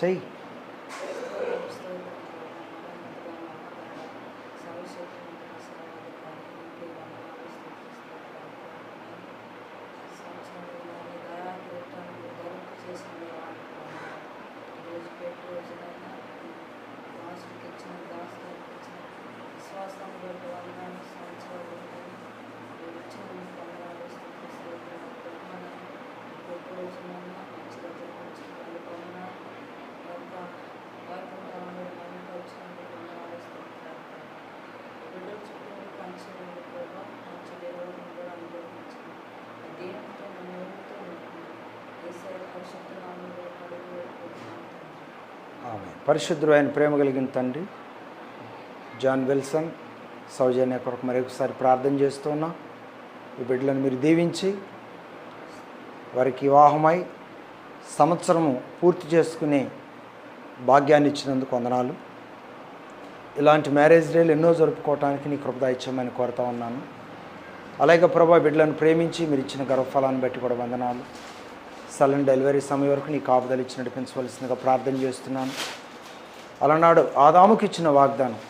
చెయ్యి. పరిశుద్ధుడు ఆయన ప్రేమ కలిగిన తండ్రి, జాన్ విల్సన్ సౌజన్య కొరకు మరొకసారి ప్రార్థన చేస్తున్నా. ఈ బిడ్డలను మీరు దీవించి వారికి వివాహమై సంవత్సరము పూర్తి చేసుకునే భాగ్యాన్ని ఇచ్చినందుకు వందనాలు. ఇలాంటి మ్యారేజ్ డేలు ఎన్నో జరుపుకోవడానికి నీ కృప దయచేయమని కోరుతా ఉన్నాను. అలాగే ప్రభా, బిడ్డలను ప్రేమించి మీరు ఇచ్చిన గర్వఫలాన్ని బట్టి కూడా వందనాలు. సడన్ డెలివరీ సమయం వరకు నీ కాపుదలు ఇచ్చి నడిపించవలసిందిగా ప్రార్థన చేస్తున్నాను. అలనాడు ఆదాముకి ఇచ్చిన వాగ్దానం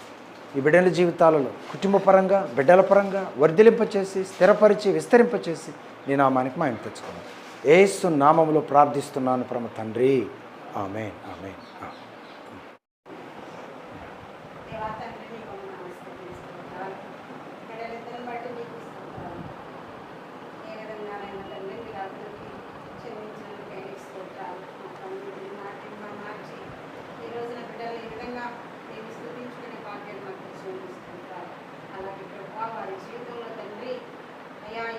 ఈ బిడ్డల జీవితాలలో కుటుంబపరంగా, బిడ్డల పరంగా వర్ధిలింపచేసి, స్థిరపరిచి, విస్తరింపచేసి నీ నామానికి మహిమ తెచ్చుకున్నాను. యేసు నామములో ప్రార్థిస్తున్నాను పరమ తండ్రి, ఆమేన్, ఆమేన్.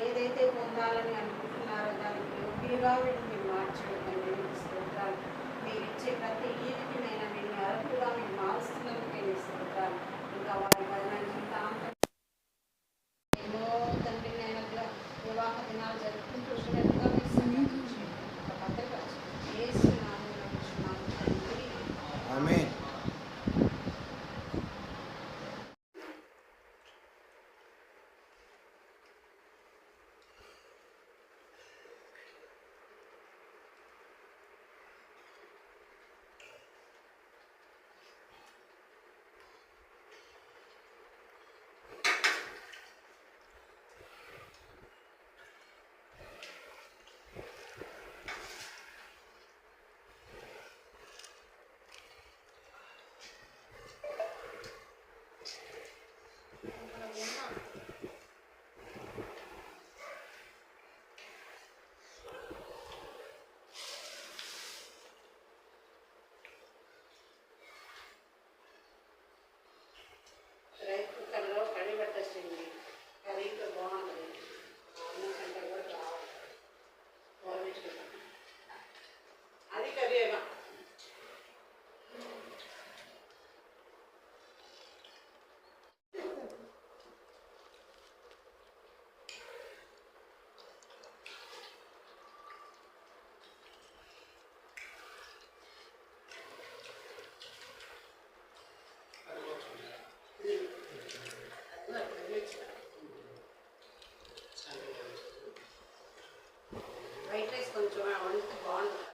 ఏదైతే పొందాలని అనుకుంటున్నారో దానికి యోగ్యులుగా వీటిని మార్చడానికి మీరు ఇచ్చే ప్రతి ఈవికి నేను అర్హులుగా మీరు మారుస్తున్నందుకే ఇస్తుంటారు. ఇంకా వారి జీవితాంతం